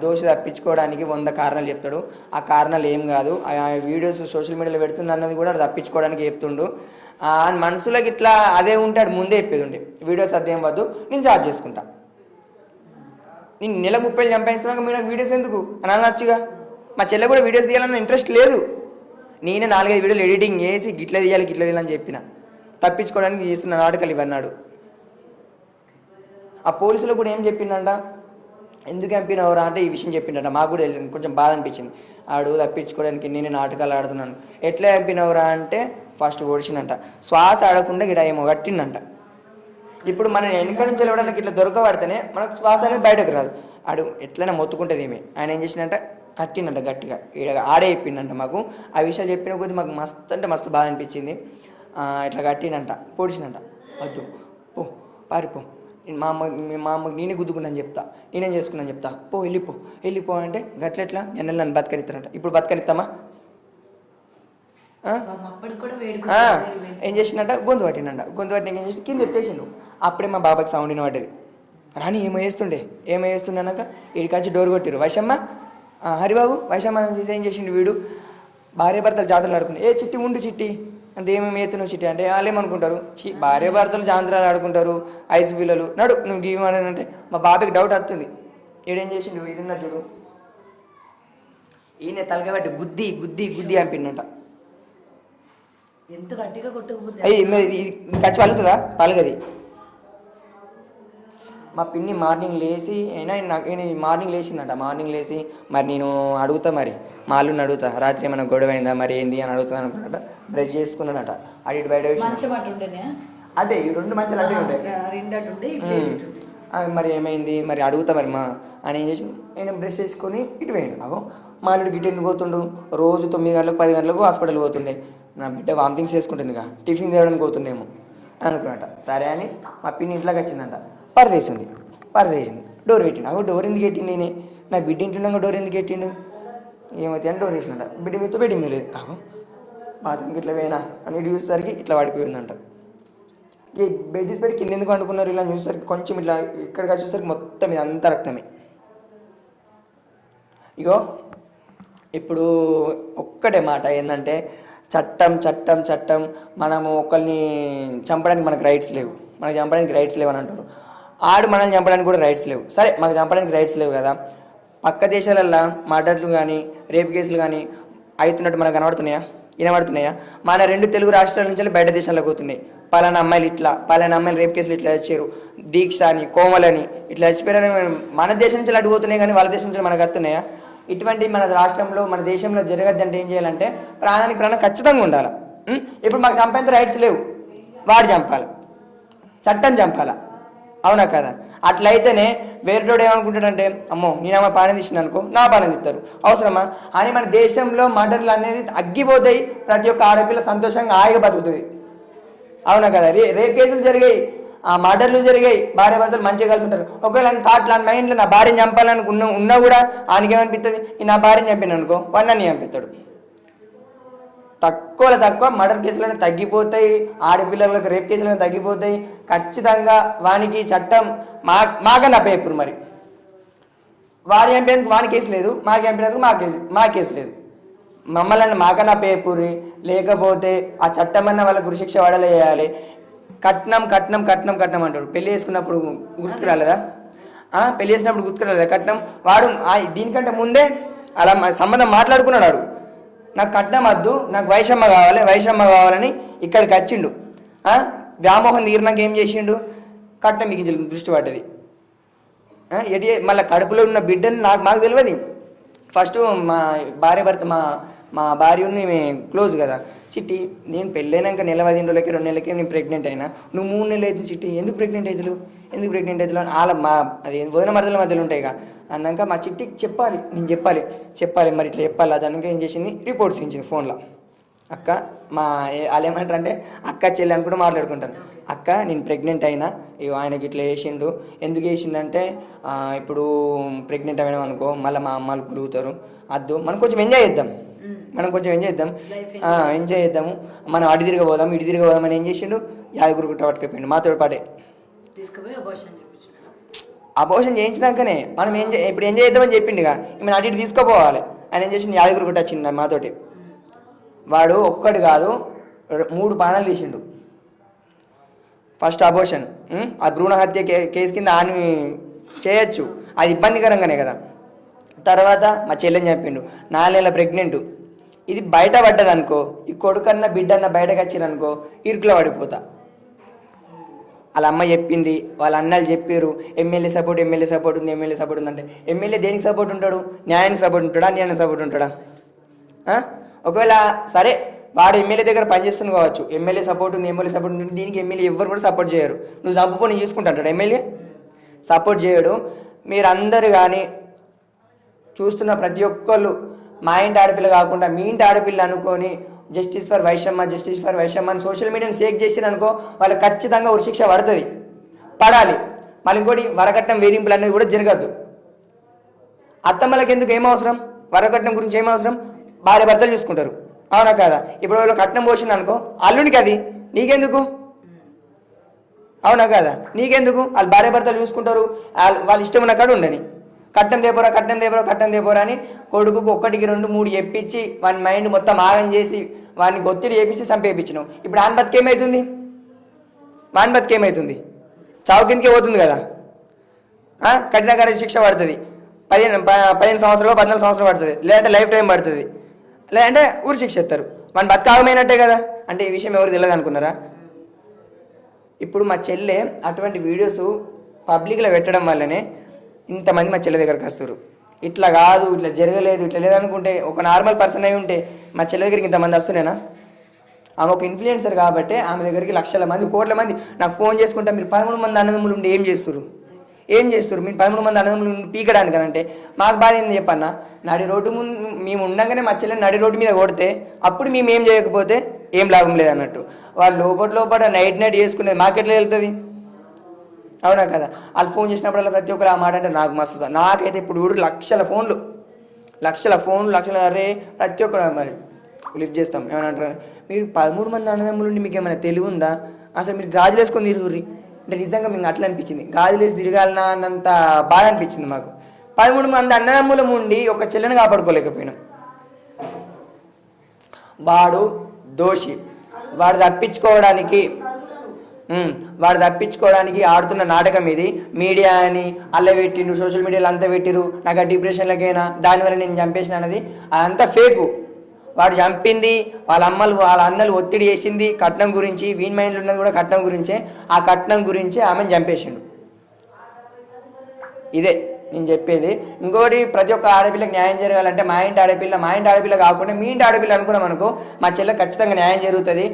Speaker 2: దోషి తప్పించుకోవడానికి 100 కారణాలు చెప్తాడు ఆ కారణాలు ఏం కాదు ఆ వీడియోస్ సోషల్ మీడియాలో పెడుతున్నా అన్నది కూడా తప్పించుకోవడానికి చెప్తుండు మనసులోకి ఇట్లా అదే ఉంటాడు ముందే చెప్పేది ఉండే వీడియోస్ అదేం వద్దు నేను జాబ్ చేసుకుంటా నేను నెలకు 30 సంపాదిస్తున్నాక మీరు వీడియోస్ ఎందుకు అని అనొచ్చుగా మా చెల్లె కూడా వీడియోస్ తీయాలన్న ఇంట్రెస్ట్ లేదు నేనే 4-5 వీడియోలు ఎడిటింగ్ చేసి గిట్ల తీయాలి అని చెప్పిన తప్పించుకోవడానికి చేస్తున్న నాటకాలు ఇవన్నాడు ఆ పోలీసులు కూడా ఏం చెప్పిండంట ఎందుకు చంపినవరా అంటే ఈ విషయం చెప్పిండట మాకు కూడా తెలిసింది కొంచెం బాధ అనిపించింది ఆడు తప్పించుకోవడానికి నేనే నాటకాలు ఆడుతున్నాను ఎట్లా చంపినవరా అంటే ఫస్ట్ ఓడిచిందంట శ్వాస ఆడకుండా గిడ ఏమో కట్టిందంట ఇప్పుడు మనం వెనుక నుంచి వెళ్ళడానికి ఇట్లా దొరకబడితేనే మనకు శ్వాస అనేది బయటకు రాదు ఆడు ఎట్లైనా మొత్తుకుంటుంది ఏమి ఆయన ఏం చేసిందంట కట్టిందంట గట్టిగా ఆడే చెప్పిండంట మాకు ఆ విషయాలు చెప్పిన కొద్దీ మాకు మస్తు అంటే మస్తు బాధ అనిపించింది ఇట్లా కట్టిండంట పొడిచినంట వద్దు పో పారిపో మా అమ్మకి నేనే గుద్దుకున్నాను చెప్తా నేనేం చేసుకున్నాను చెప్తా వెళ్ళిపో అంటే గట్లెట్లా ఎన్నెలు నన్ను బతకరిస్తారంట ఇప్పుడు బతకరిస్తామా ఏం చేసిందంట గొంతు పట్టిండంట ఏం చేసి కింద ఎత్తేసిండు అప్పుడే మా బాబాకి సౌండ్ వినబడ్డది రాని ఏమో వేస్తుండే అన్నాక ఇడికాచి డోర్ కొట్టిరు వైశమ్మ హరిబాబు వైశమ్మ ఏం చేసిండు వీడు భార్య భర్తలు జాతరలు ఆడుకున్నారు చిట్టి ఉండు చిట్టి అంత ఏమేమి ఎత్తున్నావు చిట్టి అంటే వాళ్ళు ఏమనుకుంటారు భార్య భర్తలు జాతరలు ఆడుకుంటారు ఐసు పిల్లలు నడు నువ్వు గీమని అంటే మా బాబాకి డౌట్ వస్తుంది ఈడేం చేసిండు ఇదిన్నా చూడు ఈయన తలగా పెట్టి గుద్ది అంపిండంట
Speaker 1: ఎంత గట్టిగా కొట్టకపోతే
Speaker 2: ఖర్చు పలుకుతుందా పలగది మా పిన్ని మార్నింగ్ లేచి మార్నింగ్ లేచిందంట మార్నింగ్ లేచి మరి నేను అడుగుతా మరి మా అల్లుని అడుగుతా రాత్రి ఏమైనా గొడవ అయిందా మరి ఏంది అని అడుగుతా అనుకున్నట బ్రష్ చేసుకున్నాడట అడిగి బయట అదే 2 మంచాలు అట్టే ఉంటాయి మరి ఏమైంది మరి అడుగుతా మరి మా అని ఏం చేసి నేను బ్రష్ చేసుకొని ఇటు వేయండి మా అల్లుడు గిట్ట ఎందుకు పోతుండు రోజు 9 గంటలకు 10 గంటలకు హాస్పిటల్ పోతుండే నా బిడ్డ వామిటింగ్స్ చేసుకుంటుందిగా టిఫిన్ తేయడానికి పోతుండేమో అనుకున్నట సరే అని మా పిన్ని ఇంట్లోకి వచ్చిందంట పరదేసింది డోర్ పెట్టిండు డోర్ ఎందుకు పెట్టిండు నేనే నా బిడ్డ ఇంటుండగా డోర్ ఎందుకు పెట్టిండు ఏమైతే అని డోర్ వేసినట బిడ్డ మీతో బెడ్డింగ్ లేదు బాత్రూమ్కి ఇట్లా పోయినా అని చూసేసరికి ఇట్లా పడిపోయిందంట ఈ బెడ్ తీసి పెట్టి కింద ఎందుకు అనుకున్నారు ఇలా చూసేసరికి కొంచెం ఇట్లా ఇక్కడికి వచ్చేసరికి మొత్తం ఇది అంతా రక్తమే ఇగో ఇప్పుడు ఒక్కటే మాట ఏంటంటే చట్టం చట్టం చట్టం, మనము ఒకరిని చంపడానికి మనకు రైట్స్ లేవు, మనకు చంపడానికి రైట్స్ లేవు అని అంటారు. ఆడు మనల్ని చంపడానికి కూడా రైట్స్ లేవు. సరే మనకు చంపడానికి రైట్స్ లేవు కదా, పక్క దేశాలల్లో మర్డర్లు కానీ రేప్ కేసులు కానీ అవుతున్నట్టు మనకు వినబడుతున్నాయా? మన 2 తెలుగు రాష్ట్రాల నుంచి బయట దేశాలకు పోతున్నాయి. పలానా అమ్మాయిలు ఇట్లా, పలానా అమ్మాయిలు రేప్ కేసులు ఇట్లా వచ్చారు, దీక్ష అని, కోమలని ఇట్లా చచ్చిపోయారని మన దేశం నుంచి అటు పోతున్నాయి కానీ వాళ్ళ దేశం నుంచి మనకు వస్తున్నాయా? ఇటువంటి మన రాష్ట్రంలో మన దేశంలో జరగద్దంటే ఏం చేయాలంటే ప్రాణానికి ప్రాణం ఖచ్చితంగా ఉండాలి. ఇప్పుడు మాకు చంపేంత రైట్స్ లేవు, వాడు చంపాలి, చట్టం చంపాలా, అవునా కదా? అట్లయితేనే వేరేటోడు ఏమనుకుంటాడంటే అమ్మో నేను ఆమె పాలన తీసిన అనుకో నా పాలన తీస్తారు, అవసరమా అని మన దేశంలో మర్డర్లు అనేది అగ్గిపోతాయి. ప్రతి ఒక్క ఆడపిల్ల సంతోషంగా హాయిగా బతుకుతుంది, అవునా కదా? రేప్ కేసులు జరిగాయి, ఆ మర్డర్లు జరిగాయి, భార్య భర్తలు మంచిగా కలిసి ఉంటారు. ఒకవేళ థాట్ మైండ్లో నా భార్యను చంపాలనుకున్నా ఉన్నా కూడా ఆయనకి ఏమనిపిస్తుంది, నేను నా భార్యను చంపాను అనుకో వాడు నన్ను చంపిస్తాడు. తక్కువ మర్డర్ కేసులను తగ్గిపోతాయి, ఆడపిల్లలకు రేప్ కేసులను తగ్గిపోతాయి. ఖచ్చితంగా వానికి చట్టం మాకన్నా పేపర్ మరి వాడు చంపేందుకు వాని కేసు లేదు, మాకు చంపినందుకు మా కేసు లేదు. మమ్మల్ని మాకన్నా పేపూరి లేకపోతే ఆ చట్టం అన్న వాళ్ళ గురిశిక్ష వాడలే చేయాలి. కట్నం కట్నం కట్నం కట్నం అంటాడు. పెళ్లి చేసుకున్నప్పుడు గుర్తుకు రాలేదా? పెళ్లి చేసినప్పుడు గుర్తుకు రాలేదా కట్నం? వాడు దీనికంటే ముందే అలా సంబంధం మాట్లాడుకున్నాడు. వాడు నాకు కట్నం వద్దు, నాకు వైషమ్మ కావాలని ఇక్కడికి వచ్చిండు. వ్యామోహం తీరినాక ఏం చేసిండు, కట్నం మిగించలేదు, దృష్టి పడ్డది. మళ్ళీ కడుపులో ఉన్న బిడ్డని మాకు తెలియదు. ఫస్ట్ మా భార్య భర్త మా భార్య ఉంది, మేము క్లోజ్ కదా. చిట్టి నేను పెళ్ళైనాక నెల 15 రోజులకి 2 నెలలకి నేను ప్రెగ్నెంట్ అయినా, నువ్వు 3 నెలలు అవుతుంది చిట్టి, ఎందుకు ప్రెగ్నెంట్ అవుతావు అని వాళ్ళ అది వదిన మరదల మధ్యలో ఉంటాయి కదా. అన్నాక మా చిట్టికి నేను చెప్పాలి మరి ఇట్లా చెప్పాలి. దానికి ఏం చేసింది, రిపోర్ట్స్ ఇచ్చింది ఫోన్లో. అక్క వాళ్ళు ఏమంటారు అంటే అక్క చెల్లి అని కూడా మాట్లాడుకుంటారు. అక్క నేను ప్రెగ్నెంట్ అయినా, ఇగో ఆయనకి ఇట్లా వేసిండు. ఎందుకు వేసిండంటే ఇప్పుడు ప్రెగ్నెంట్ అయినా అనుకో మళ్ళీ మా అమ్మాలు కులుగుతారు, అద్దు మనం కొంచెం ఎంజాయ్ చేద్దాము, మనం అడి తిరగబోదాం ఇటు తిరగబోదాం అని ఏం చేసిండు, యాదగిరిగుట్ట పట్టుకపోయిండు మాతో పాటే. అబోషన్ చేయించినాకనే మనం ఇప్పుడు ఎంజాయ్ చేద్దామని చెప్పిండుగా, మనం అటు ఇటు తీసుకోపోవాలి. ఆయన ఏం చేసిండు, యాదగిరిగుట్ట వచ్చిండు మాతోటి. వాడు ఒక్కటి కాదు 3 పానాలు తీసిండు. ఫస్ట్ అబోషన్, ఆ భ్రూణ హత్య కేసు కింద ఆయన చేయొచ్చు, అది ఇబ్బందికరంగానే కదా. తర్వాత మా చెల్లెని చెప్పిండు 4 నెలల ప్రెగ్నెంట్, ఇది బయట పడ్డదనుకో, ఈ కొడుకన్నా బిడ్డన్న బయటకు వచ్చిరనుకో ఇరుకులో పడిపోతా. వాళ్ళ అమ్మ చెప్పింది, వాళ్ళ అన్నలు చెప్పారు, ఎమ్మెల్యే సపోర్ట్ ఉందంటే ఎమ్మెల్యే దేనికి సపోర్ట్ ఉంటాడు, న్యాయానికి సపోర్ట్ ఉంటాడా, అన్యాయానికి సపోర్ట్ ఉంటాడా? ఒకవేళ సరే వాడు ఎమ్మెల్యే దగ్గర పనిచేస్తుంది కావచ్చు, ఎమ్మెల్యే సపోర్ట్ ఉంది, దీనికి ఎమ్మెల్యే ఎవరు కూడా సపోర్ట్ చేయరు. నువ్వు చంపుకొని చూసుకుంటాడు ఎమ్మెల్యే, సపోర్ట్ చేయడు. మీరందరు కానీ చూస్తున్న ప్రతి ఒక్కళ్ళు మా ఇంటి ఆడపిల్ల కాకుండా మీ ఇంటి ఆడపిల్ల అనుకొని జస్టిస్ ఫర్ వైషమ్మ అని సోషల్ మీడియాని షేక్ చేసిన అనుకో వాళ్ళకి ఖచ్చితంగా ఉరిశిక్ష పడాలి. మళ్ళీ ఇంకోటి వరకట్నం వేధింపులు అనేది కూడా జరగద్దు. అత్తమ్మలకి ఎందుకు ఏమవసరం, వరకట్నం గురించి ఏమవసరం, భార్య భర్తలు చూసుకుంటారు, అవునా కదా? ఇప్పుడు వాళ్ళు కట్నం పోసింది అనుకో అల్లునికి, అది నీకెందుకు, అవునా కదా? నీకెందుకు, వాళ్ళు భార్య భర్తలు చూసుకుంటారు, వాళ్ళ ఇష్టం ఉన్న కాడ ఉండని. కట్నం దేపోరా అని కొడుకుకు 1, 2, 3 చెప్పించి వాని మైండ్ మొత్తం ఆగం చేసి వాడిని ఒత్తిడి చేపించి చంపేయించినావు. ఇప్పుడు వాని బతికేమవుతుంది, చావు కిందకే పోతుంది కదా. కఠిన శిక్ష పడుతుంది, 15 సంవత్సరాలు 14 సంవత్సరాలు పడుతుంది, లేదంటే లైఫ్ టైం పడుతుంది, లేదంటే ఊరి శిక్ష ఇస్తారు. వాని బతకాగమైనట్టే కదా. అంటే ఈ విషయం ఎవరు తెలియదు అనుకున్నారా? ఇప్పుడు మా చెల్లె అటువంటి వీడియోస్ పబ్లిక్లో పెట్టడం వల్లనే ఇంతమంది మా చెల్లె దగ్గరికి వస్తారు. ఇట్లా కాదు, ఇట్లా జరగలేదు, ఇట్లా లేదనుకుంటే ఒక నార్మల్ పర్సన్ అయి ఉంటే మా చెల్లె దగ్గరికి ఇంతమంది వస్తున్నానా? ఆమె ఒక ఇన్ఫ్లుయెన్సర్ కాబట్టి ఆమె దగ్గరికి లక్షల మంది, కోట్ల మంది నాకు ఫోన్ చేసుకుంటా, మీరు 13 మంది అన్నదమ్ములు ఉండి ఏం చేస్తారు, మీరు 13 మంది అన్నదమ్ములు పీకడానికి అంటే మాకు బాధ ఏంది చెప్పన్నా? నడి రోడ్డు ముందు మేము ఉండగానే మా చెల్లెని నడి రోడ్డు మీద కొడితే అప్పుడు మేము ఏం చేయకపోతే ఏం లాభం లేదన్నట్టు. వాళ్ళు లోపల నైట్ చేసుకునేది మాకెట్లా వెళ్తుంది, అవునా కదా? వాళ్ళు ఫోన్ చేసినప్పుడు ప్రతి ఒక్కరు ఆ మాట అంటే నాకు మస్తు. నాకైతే ఇప్పుడు లక్షల ఫోన్లు అరే ప్రతి ఒక్కరు మరి లిఫ్ట్ చేస్తాం. ఏమనంటారు, మీరు 13 మంది అన్నదమ్ములు ఉండి మీకు ఏమైనా తెలివి ఉందా, అసలు మీరు గాజులు వేసుకొని తిరుగుర్రి అంటే నిజంగా మీకు అట్లా అనిపించింది. గాజులేసి తిరగాలన్నా అన్నంత బాధ అనిపించింది మాకు. 13 మంది అన్నదమ్ములం ఉండి ఒక చెల్లెని కాపాడుకోలేకపోయినాం. వాడు దోషి. వాడు తప్పించుకోవడానికి ఆడుతున్న నాటకం ఇది. మీడియా అని అల్ల పెట్టిండు, సోషల్ మీడియాలో అంతా పెట్టిరు, నాకు ఆ డిప్రెషన్లకైనా దానివల్ల నేను చంపేసిన అన్నది అదంతా ఫేకు. వాడు చంపింది వాళ్ళ అన్నలు ఒత్తిడి చేసింది కట్నం గురించి. వీన్ మైండ్లో ఉన్నది కూడా కట్నం గురించే. ఆ కట్నం గురించే ఆమెను చంపేసిండు. ఇదే నేను చెప్పేది. ఇంకోటి, ప్రతి ఒక్క ఆడపిల్లకి న్యాయం జరగాలంటే మా ఇంటి ఆడపిల్ల కాకుండా మీ ఇంటి ఆడపిల్ల అనుకున్నాం అనుకో, మా చెల్లెకి ఖచ్చితంగా న్యాయం జరుగుతుంది.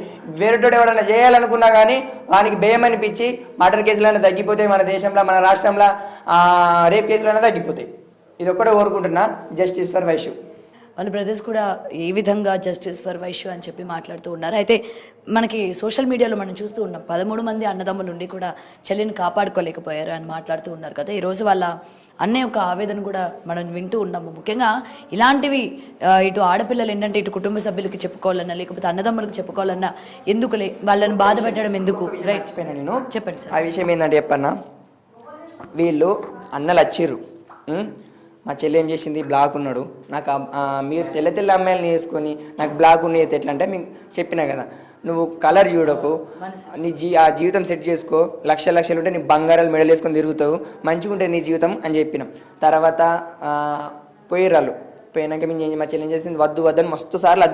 Speaker 2: వేరేటోడు ఎవరైనా చేయాలనుకున్నా కానీ వానికి భయం అనిపించి మర్డర్ కేసులైనా తగ్గిపోతాయి మన దేశంలో, మన రాష్ట్రంలో రేప్ కేసులైనా తగ్గిపోతాయి. ఇది ఒక్కటే కోరుకుంటున్నా. Justice for Vaishu.
Speaker 1: వాళ్ళ బ్రదర్స్ కూడా ఏ విధంగా జస్టిస్ ఫర్ వైశ్యు అని చెప్పి మాట్లాడుతూ ఉన్నారు. అయితే మనకి సోషల్ మీడియాలో మనం చూస్తూ ఉన్నాం 13 మంది అన్నదమ్ములు ఉండి కూడా చెల్లిని కాపాడుకోలేకపోయారు అని మాట్లాడుతూ ఉన్నారు కదా. ఈరోజు వాళ్ళ అన్నయ్య యొక్క ఆవేదన కూడా మనం వింటూ ఉన్నాము. ముఖ్యంగా ఇలాంటివి ఇటు ఆడపిల్లలు ఏంటంటే ఇటు కుటుంబ సభ్యులకి చెప్పుకోవాలన్నా లేకపోతే అన్నదమ్ములకు చెప్పుకోవాలన్నా ఎందుకులే, వాళ్ళని బాధ పెట్టడం ఎందుకు? రైట్,
Speaker 2: నేను
Speaker 1: చెప్పండి సార్.
Speaker 2: ఆ విషయం ఏంటంటే చెప్పన్నా, వీళ్ళు అన్నలు వచ్చిర్రు. మా చెల్లి ఏం చేసింది, బ్లాక్ ఉన్నాడు, నాకు మీరు తెల్ల అమ్మాయిలని వేసుకొని నాకు బ్లాక్ ఉన్నది ఎట్లా అంటే మీకు చెప్పినా కదా, నువ్వు కలర్ చూడకు, నీ ఆ జీవితం సెట్ చేసుకో, లక్షలు ఉంటే నీ బంగారాలు మెడలు వేసుకొని తిరుగుతావు, మంచిగా ఉంటుంది నీ జీవితం అని చెప్పినాం. తర్వాత పోయిరాళ్ళు పోయినాక మా చెల్లి ఏం చేసింది, వద్దని మస్తు సార్లు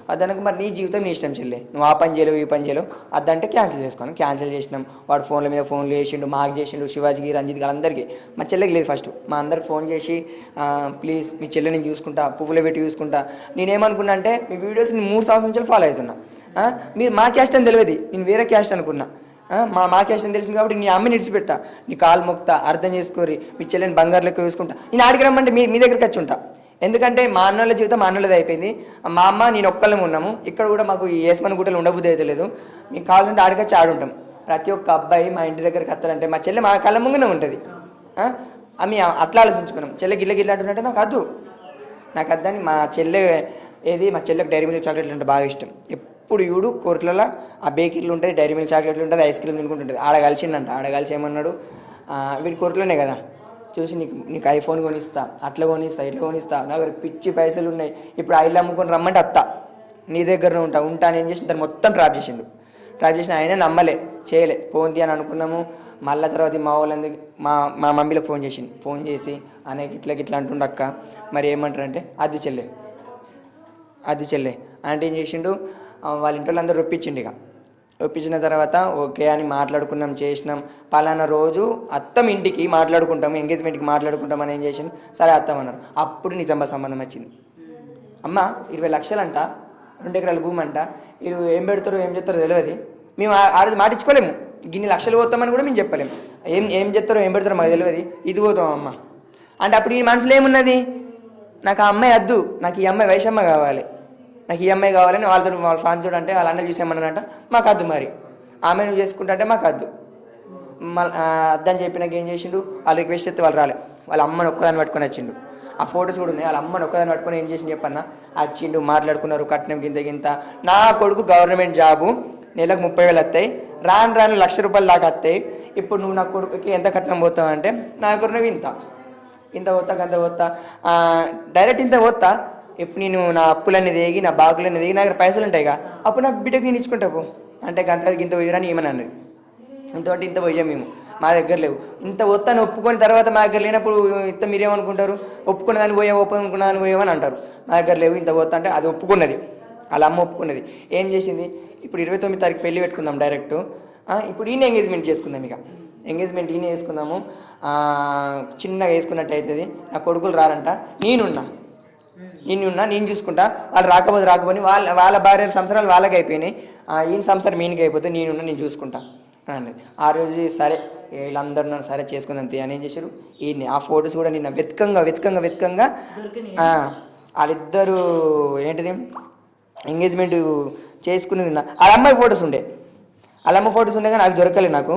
Speaker 2: వద్దనక మరి నీ జీవితం నీ ఇష్టం చెల్లి, నువ్వు ఆ పని చేయలేవు ఈ పని చేయలేవు, అద్దంటే క్యాన్సిల్ చేసినాం. వాడు ఫోన్ల మీద ఫోన్లు చేసిండు, మాకు చేసిండు, శివాజీకి రంజిత్ అందరికీ. మా చెల్లెకి లేదు ఫస్ట్, మా అందరికి ఫోన్ చేసి ప్లీజ్ మీ చెల్లెని చూసుకుంటా, పువ్వులు పెట్టి చూసుకుంటా. నేనేమనుకున్నా అంటే మీ వీడియోస్ నేను 3 సంవత్సరాల నుంచి ఫాలో అవుతున్నా. మీరు మా క్యాస్ట్ అని తెలియదు, నేను వేరే క్యాస్ట్ అనుకున్నా. మా క్యాస్ట్ అని తెలిసింది కాబట్టి నీ అమ్మని ఇడిచిపెట్టా, నీ కాలు మొక్తా, అర్థం చేసుకోరి, మీ చెల్లెని బంగారు లెక్క చూసుకుంటా. నేను ఆడికి రమ్మంటే మీ దగ్గరికి వచ్చి ఉంటా. ఎందుకంటే మా అన్నోళ్ళ జీవితం మా అన్నోళ్ళది అయిపోయింది. మా అమ్మ నేను ఒక్కళ్ళం ఉన్నాము. ఇక్కడ కూడా మాకు ఈ ఏస్మన్ గుట్టలు ఉండబుద్ధి అయితే లేదు. మీకు కావాలంటే ఆడికొచ్చి ఆడుంటాం. ప్రతి ఒక్క అబ్బాయి మా ఇంటి దగ్గరికి వస్తారంటే మా చెల్లె మా కళ్ళ ముందునే ఉంటుంది. అవి అట్లా ఆలోచించుకున్నాం. చెల్లె గిల్ల అంటున్నట్టే నాకు అద్దని మా చెల్లెకి డైరీ మిల్క్ చాక్లెట్లు అంటే బాగా ఇష్టం. ఎప్పుడు చూడు కోర్టులలో ఆ బేకరీలు ఉంటుంది, డైరీ మిల్క్ చాక్లెట్లు ఉంటుంది, ఐస్ క్రీమ్ తినుకుంటుంటుంది. ఆడ కలిసి ఏమన్నాడు, వీడి కోర్టులోనే కదా చూసి నీకు ఐఫోన్ కొనిస్తా, అట్లా కొనిస్తా, ఇట్లా కొనిస్తా, నా దగ్గర పిచ్చి పైసలు ఉన్నాయి, ఇప్పుడు ఆయిల్ అమ్ముకొని రమ్మంటే నీ దగ్గరనే ఉంటా నేను చేసిన దాన్ని మొత్తం ట్రాప్ చేసిన ఆయన నమ్మలే, చేయలే, పోంది అని అనుకున్నాము. మళ్ళీ తర్వాత మా వాళ్ళందరికి మా మమ్మీలకు ఫోన్ చేసి అనేక ఇట్లా అంటుండక్క, మరి ఏమంటారంటే అది చెల్లె అంటే ఏం చేసిండు, వాళ్ళ ఇంట్లో అందరూ ఒప్పించిన తర్వాత ఓకే అని మాట్లాడుకున్నాం, చేసినాం. పలానా రోజు అత్తం ఇంటికి మాట్లాడుకుంటాము, ఎంగేజ్మెంట్కి మాట్లాడుకుంటాం అని ఏం చేసిండు, సరే అత్తం అన్నారు. అప్పుడు నిజంగా సంబంధం వచ్చింది. అమ్మ 20 లక్షలంట, 2 ఎకరాల భూమి అంట, వీళ్ళు ఏం పెడతారో ఏం చెప్తారో తెలియదు. మేము ఆ రోజు మాటించుకోలేము, గిన్ని లక్షలు పోతామని కూడా మేము చెప్పలేము. ఏం చెప్తారో ఏం పెడతారో మాకు తెలియదు, ఇది పోతాం అమ్మ అంటే. అప్పుడు ఈ మనసులో ఏమున్నది, నాకు ఆ అమ్మాయి వద్దు, నాకు ఈ అమ్మాయి వైషమ్మ కావాలి, నాకు ఈ అమ్మాయి కావాలని వాళ్ళ ఫ్యాన్స్ అంటే వాళ్ళ అన్నలు చూసేమన్నారంట. మాకు వద్దు, మరి ఆమె నువ్వు చేసుకుంటా అంటే మాకు వద్దు. అద్దని చెప్పినాక ఏం చేసిండు, వాళ్ళు రిక్వెస్ట్ చేస్తే వాళ్ళు రాలే, వాళ్ళ అమ్మని ఒక్కదాన్ని పట్టుకొని వచ్చిండు. ఆ ఫొటోస్ కూడా ఉన్నాయి. వాళ్ళ అమ్మని ఒక్కదాన్ని పట్టుకొని ఏం చేసిండు చెప్పన్నా, వచ్చిండు, మాట్లాడుకున్నారు, కట్నం గింత. నా కొడుకు గవర్నమెంట్ జాబు, నెలకు 30,000 వస్తాయి, రాను ₹1,00,000 దాకా వస్తాయి. ఇప్పుడు నువ్వు నా కొడుకుకి ఎంత కట్నం పోతావు అంటే, నా కొడుకు ఇంత పోతా డైరెక్ట్ ఇంత పోతా. ఇప్పుడు నేను నా అప్పులన్నీ దిగి, నా బాగులన్నీ దిగి, నా దగ్గర పైసలు ఉంటాయిగా, అప్పుడు నా బిడ్డకి నేను ఇచ్చుకుంటా పో అంటే గింత పోయిరని ఏమని అన్నది. ఇంత పోయాం మేము, మా దగ్గర లేవు. ఇంత వస్తాను ఒప్పుకొని తర్వాత మా దగ్గర లేనప్పుడు ఇంత మీరేమనుకుంటారు, ఒప్పుకున్న దాన్ని ఒప్పుకున్న దాన్ని పోయామని అంటారు. మా దగ్గర లేవు, ఇంత పోతా అంటే అది ఒప్పుకున్నది, వాళ్ళ అమ్మ ఒప్పుకున్నది. ఏం చేసింది, ఇప్పుడు 29 తారీఖు పెళ్లి పెట్టుకుందాం డైరెక్ట్. ఇప్పుడు ఈయన ఎంగేజ్మెంట్ చేసుకుందాం, ఇక ఎంగేజ్మెంట్ ఈయన వేసుకుందాము, చిన్నగా వేసుకున్నట్టు అవుతుంది. నా కొడుకులు రారంట, నేను చూసుకుంటా, వాళ్ళు రాకపోతే వాళ్ళ భార్య సంసారాలు వాళ్ళకి అయిపోయినాయి, ఈయన సంసారం ఈయనకి అయిపోతే నేను చూసుకుంటా అన్నది. ఆ రోజు సరే వీళ్ళందరూ నన్ను సరే చేసుకుందాం అని ఏం చేశారు, ఈయన్ని ఆ ఫొటోస్ కూడా నిన్న వెతకంగా వాళ్ళిద్దరూ ఏంటిది ఎంగేజ్మెంట్ చేసుకునేది వాళ్ళ అమ్మాయి ఫొటోస్ ఉండే, కానీ అవి దొరకలేదు నాకు.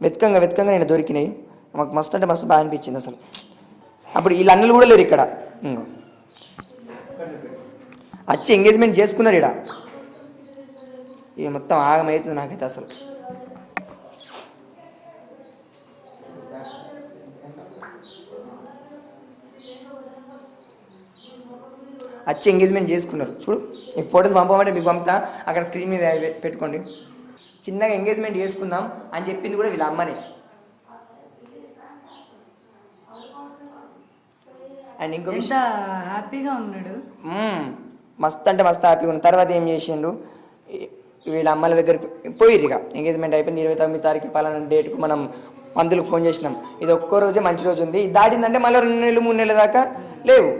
Speaker 2: వెతకంగా నేను దొరికినాయి. మాకు మస్తు అంటే మస్తు బాగా అనిపించింది అసలు. అప్పుడు వీళ్ళ అన్నలు కూడా లేరు ఇక్కడ, వచ్చి ఎంగేజ్మెంట్ చేసుకున్నారు ఇక్కడ. ఇక మొత్తం ఆగమవుతుంది నాకైతే అసలు. వచ్చి ఎంగేజ్మెంట్ చేసుకున్నారు. చూడు ఈ ఫొటోస్ పంపమంటే మీకు పంపుతా, అక్కడ స్క్రీన్ మీద పెట్టుకోండి. చిన్నగా ఎంగేజ్మెంట్ చేసుకుందాం అని చెప్పింది కూడా వీళ్ళ అమ్మనే. అండ్ ఇంకో
Speaker 1: హ్యాపీగా ఉన్నాడు,
Speaker 2: మస్తు అంటే మస్తు హ్యాపీగా ఉన్నాడు. తర్వాత ఏం చేసిండు, వీళ్ళ అమ్మల దగ్గరికి పోయిర్రు. ఇక ఎంగేజ్మెంట్ అయిపోయింది, 29 తారీఖు పలానా డేట్కు మనం పంతులకు ఫోన్ చేసినాం. ఇది ఒక్కో రోజే మంచి రోజు ఉంది, ఇది దాటిందంటే మళ్ళీ 2 నెలలు 3 నెలల దాకా లేవు.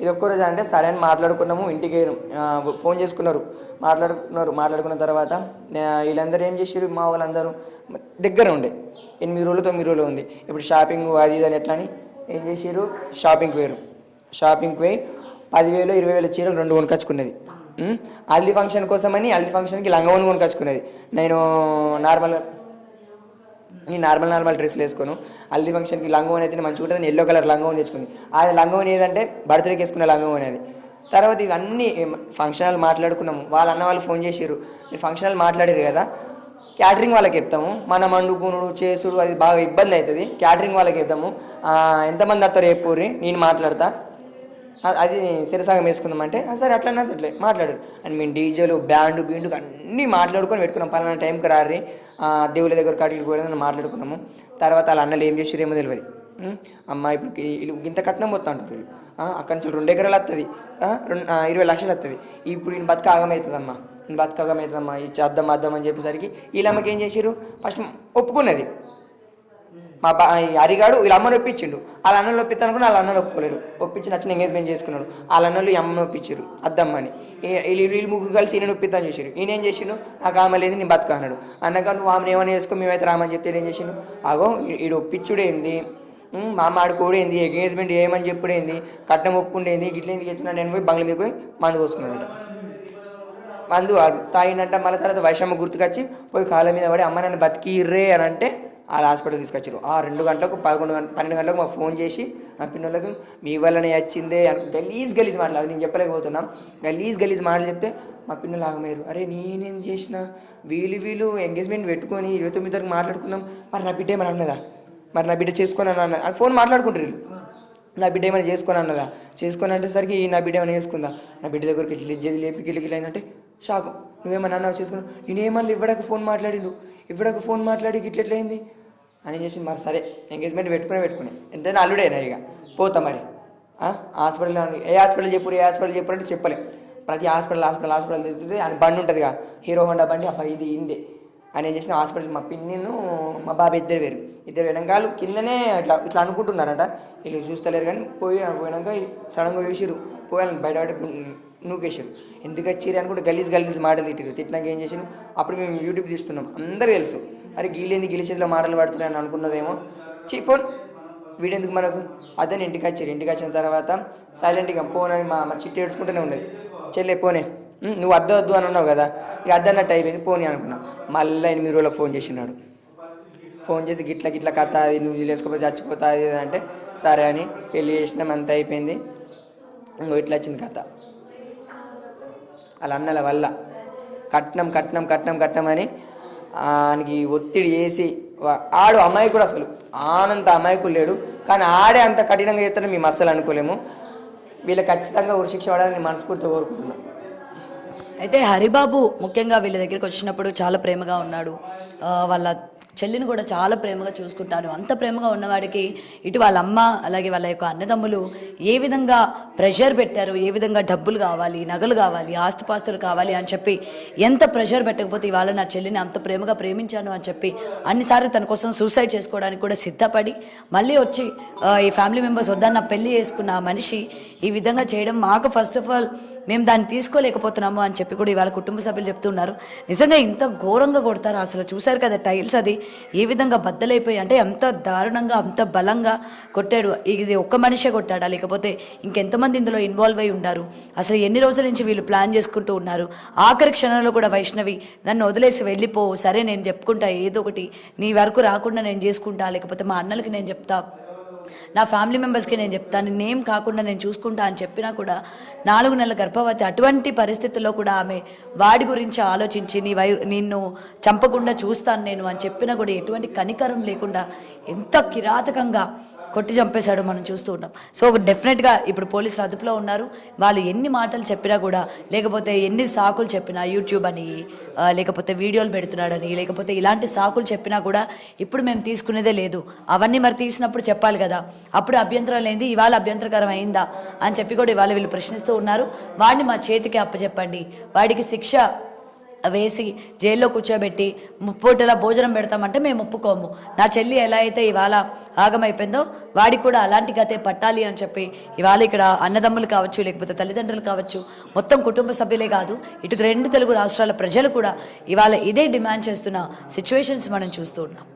Speaker 2: ఇది ఒక్కో రోజు అంటే సరే అని మాట్లాడుకున్నాము. ఇంటికి ఫోన్ చేసుకున్నారు, మాట్లాడుకున్న తర్వాత వీళ్ళందరూ ఏం చేసారు, మా వాళ్ళందరూ దగ్గర ఉండే 8 రోజులు 9 రోజులు ఉంది. ఇప్పుడు షాపింగ్ అది ఇది అని ఎట్లా అని ఏం చేసారు, షాపింగ్కి పోయి 10,000 20,000 చీరలు 2 కొనుకొచ్చుకున్నది. హల్దీ ఫంక్షన్ కోసమని హల్దీ ఫంక్షన్కి లంగవని కొనుకొచ్చుకున్నది. నేను నార్మల్ డ్రెస్సులు వేసుకోను, హల్దీ ఫంక్షన్కి లంగవని అయితే మంచిగా ఉంటుంది, ఎల్లో కలర్ లంగవని తెచ్చుకుంది. అది లంగవని ఏదంటే బర్త్డేకి వేసుకునే లంగవని అది. తర్వాత ఇవన్నీ ఫంక్షన్ హాల్ మాట్లాడుకున్నాము. వాళ్ళ అన్న వాళ్ళు ఫోన్ చేసారు, మీరు ఫంక్షన్ హాల్ మాట్లాడారు కదా, క్యాటరింగ్ వాళ్ళకి చెప్తాము, మనం వండుకునుడు చేసుడు అది బాగా ఇబ్బంది అవుతుంది, క్యాటరింగ్ వాళ్ళకి చెప్తాము, ఎంతమంది వస్తారు రేపు నేను మాట్లాడతా, అది శిరసాగం వేసుకుందామంటే సరే అట్లనే అట్లే మాట్లాడారు. అండ్ మేము డీజేలు బ్యాండు బీండు అన్నీ మాట్లాడుకొని పెట్టుకున్నాం. పలానా టైంకి రారి దేవుళ్ళ దగ్గర కాటికి పోయేదని మాట్లాడుకున్నాము. తర్వాత వాళ్ళ అన్నలు ఏం చేసారేమో తెలియదు. అమ్మ ఇప్పుడు ఇంత కట్నం పోతా అంటారు వీళ్ళు, అక్కడి నుంచి 2 ఎకరాలు వస్తుంది, 20 లక్షలు వస్తుంది. ఇప్పుడు ఈయన బతుక ఆగమవుతుందమ్మా, ఇచ్చేద్దాం అని చెప్పేసరికి వీళ్ళమ్మకి ఏం చేసారు, ఫస్ట్ ఒప్పుకున్నది. మా హరిగాడు వీళ్ళ అమ్మని ఒప్పించిండు, వాళ్ళ అన్నలు ఒప్పిస్తాను అనుకుని వాళ్ళ అన్నలు ఒప్పుకోలేరు, ఒప్పించి నచ్చిన ఎంగేజ్మెంట్ చేసుకున్నాడు. వాళ్ళ అన్నలు ఈ అమ్మని ఒప్పించారు అద్దమ్మని. వీళ్ళు ముగ్గురు కలిసి ఈయన ఒప్పిద్దాం చేసారు. ఈయన ఏం చేసిండు, నాకు ఆమె లేదు నేను బతుక అన్నాడు. అన్నాక నువ్వు ఆమెను ఏమైనా చేసుకో, మేమైతే రామని చెప్తే ఏం చేసిండు, ఆగో వీడు ఒప్పించుడేంది, మా ఆడుకోడేంది, ఎంగేజ్మెంట్ ఏమని చెప్పుడేంది, కట్నం ఒప్పుకుండేంది, గిట్ల ఎందుకు చెప్తున్నాడు, నేను పోయి బంగ్లా మీద పోయి మందు పోసుకున్నాడట. మందు తాగినంట. మళ్ళీ తర్వాత వైషమ్మ గుర్తుకొచ్చి పోయి కాళ్ళ మీద పడి అమ్మ నన్ను బతికిర్రే అని అంటే వాళ్ళ హాస్పిటల్ తీసుకొచ్చారు. 2 గంటలకు 12 గంటలకు మాకు ఫోన్ చేసి నా పిల్లలకు మీ వల్లనే వచ్చిందే గలీజ్ మాటలు నేను చెప్పలేకపోతున్నాం. గలీజ్ మాటలు చెప్తే మా పిల్లలు ఆగమయ్యారు. అరే నేనేం చేసిన, వీళ్ళు ఎంగేజ్మెంట్ పెట్టుకొని 29 వరకు మాట్లాడుకున్నాం, మరి నా బిడ్డ ఏమని అన్నదా, మరి నా బిడ్డ చేసుకొని అన్న ఫోన్ మాట్లాడుకుంటారు. నా బిడ్డ ఏమైనా చేసుకొని అన్నదా, చేసుకొని అంటేసరికి నా బిడ్డ ఏమైనా చేసుకుందా, నా బిడ్డ దగ్గరికి ఇట్లా లేపి గిలిగిలి అయిందంటే షాకు. నువ్వేమన్నా అన్నావు చేసుకున్నావు, నేనేమన్నా ఇవ్వడానికి ఫోన్ మాట్లాడి ఇట్లెట్లయింది అని చేసి మరి సరే ఎంగేజ్మెంట్ పెట్టుకుని ఎంతైనా అల్లుడేనా ఇక పోతా మరి హాస్పిటల్ ఏ హాస్పిటల్ చెప్పు అంటే చెప్పలే. ప్రతి హాస్పిటల్ తీసుకుంటే ఆయన బండి ఉంటుందిగా, హీరో హోండా బండి, అబ్బాయి ఇది ఇందే అని ఏం చేసిన హాస్పిటల్ మా పిన్నిను మా బాబు ఇద్దరు వెనకాల కిందనే ఇట్లా అనుకుంటున్నారట. వీళ్ళు చూస్తలేరు కానీ పోయినాక సడన్గా వేసిరు, పోయాలని బయట నూకేసారు. ఎందుకు వచ్చిరు అనుకుంటే గలీజ్ మాటలు తిట్టినాక ఏం చేసారు. అప్పుడు మేము యూట్యూబ్ తీస్తున్నాం, అందరూ తెలుసు. అరే గీలేంది మాటలు పడుతున్నాయని అనుకున్నదేమో. పోన్ వీడెందుకు మనకు అదని ఇంటికి వచ్చిన తర్వాత సైలెంట్గా పోనని మా చిట్టి ఏడ్చుకుంటూనే ఉండేది. చెల్లె పోనే, నువ్వు వద్దు అని అన్నావు కదా, ఇక అద్దన్నట్టు అయిపోయింది పోనీ అనుకున్నా. మళ్ళీ 8 రోజులకు ఫోన్ చేసినాడు. ఫోన్ చేసి గిట్ల కథ అది నువ్వు లేకపోతే చచ్చిపోతా అది అంటే సరే అని పెళ్ళి చేసినాం, అంత అయిపోయింది. ఇంకో ఇట్లా వచ్చింది కథ. వాళ్ళ అన్నల వల్ల కట్నం అని ఆయనకి ఒత్తిడి చేసి ఆడు అమాయకుడు, అసలు ఆనంత అమాయకుడు లేడు, కానీ ఆడే అంత కఠినంగా చేస్తాడని మేము అస్సలు అనుకోలేము. వీళ్ళకి ఖచ్చితంగా ఉరిశిక్ష పడాలని మనస్ఫూర్తిగా కోరుకుంటున్నాం.
Speaker 1: అయితే హరిబాబు ముఖ్యంగా వీళ్ళ దగ్గరికి వచ్చినప్పుడు చాలా ప్రేమగా ఉన్నాడు, వాళ్ళ చెల్లిని కూడా చాలా ప్రేమగా చూసుకుంటాను. అంత ప్రేమగా ఉన్నవాడికి ఇటు వాళ్ళ అమ్మ అలాగే వాళ్ళ యొక్క అన్నదమ్ములు ఏ విధంగా ప్రెషర్ పెట్టారు, ఏ విధంగా డబ్బులు కావాలి, నగలు కావాలి, ఆస్తుపాస్తులు కావాలి అని చెప్పి ఎంత ప్రెషర్ పెట్టకపోతే ఇవాళ నా చెల్లిని అంత ప్రేమగా ప్రేమించాను అని చెప్పి అన్నిసార్లు తన కోసం సూసైడ్ చేసుకోవడానికి కూడా సిద్ధపడి మళ్ళీ వచ్చి ఈ ఫ్యామిలీ మెంబర్స్ వద్దన్న పెళ్లి చేసుకున్న మనిషి ఈ విధంగా చేయడం మాకు ఫస్ట్ ఆఫ్ ఆల్ మేము దాన్ని తీసుకోలేకపోతున్నాము అని చెప్పి కూడా ఇవాళ కుటుంబ సభ్యులు చెప్తున్నారు. నిజంగా ఇంత ఘోరంగా కొడతారు, అసలు చూశారు కదా టైల్స్ అది ఏ విధంగా బద్దలైపోయి, అంటే అంత దారుణంగా అంత బలంగా కొట్టాడు. ఇది ఒక్క మనిషే కొట్టాడా లేకపోతే ఇంకెంతమంది ఇందులో ఇన్వాల్వ్ అయి ఉన్నారు, అసలు ఎన్ని రోజుల నుంచి వీళ్ళు ప్లాన్ చేసుకుంటూ ఉన్నారు. ఆఖరి క్షణంలో కూడా వైష్ణవి నన్ను వదిలేసి వెళ్ళిపో, సరే నేను చెప్పుకుంటా ఏదో ఒకటి, నీ వరకు రాకుండా నేను చేసుకుంటా, లేకపోతే మా అన్నలకి నేను చెప్తా, నా ఫ్యామిలీ మెంబర్స్కి నేను చెప్తాను, నేనేం కాకుండా నేను చూసుకుంటా అని చెప్పినా కూడా 4 నెలల గర్భవతి. అటువంటి పరిస్థితుల్లో కూడా ఆమె వాడి గురించి ఆలోచించి నిన్ను చంపకుండా చూస్తాను నేను అని చెప్పినా కూడా ఎటువంటి కనికరం లేకుండా ఎంత కిరాతకంగా కొట్టి చంపేశాడో మనం చూస్తూ ఉంటాం. సో డెఫినెట్గా ఇప్పుడు పోలీసులు అదుపులో ఉన్నారు. వాళ్ళు ఎన్ని మాటలు చెప్పినా కూడా, లేకపోతే ఎన్ని సాకులు చెప్పినా, యూట్యూబ్ అని, లేకపోతే వీడియోలు పెడుతున్నాడని, లేకపోతే ఇలాంటి సాకులు చెప్పినా కూడా ఇప్పుడు మేము తీసుకునేదే లేదు. అవన్నీ మరి తీసినప్పుడు చెప్పాలి కదా, అప్పుడు అభ్యంతరం లేనిది ఇవాళ అభ్యంతరకరం అయిందా అని చెప్పి కూడా ఇవాళ వీళ్ళు ప్రశ్నిస్తూ ఉన్నారు. వాడిని మా చేతికి అప్పచెప్పండి, వాడికి శిక్ష వేసి జైల్లో కూర్చోబెట్టి ముప్పూటలా భోజనం పెడతామంటే మేము ఒప్పుకోము. నా చెల్లి ఎలా అయితే ఇవాళ ఆగమైపోయిందో వాడికి కూడా అలాంటి గతే పట్టాలి అని చెప్పి ఇవాళ ఇక్కడ అన్నదమ్ములు కావచ్చు, లేకపోతే తల్లిదండ్రులు కావచ్చు, మొత్తం కుటుంబ సభ్యులే కాదు, ఇటు 2 తెలుగు రాష్ట్రాల ప్రజలు కూడా ఇవాళ ఇదే డిమాండ్ చేస్తున్న సిచ్యువేషన్స్ మనం చూస్తూ ఉన్నాం.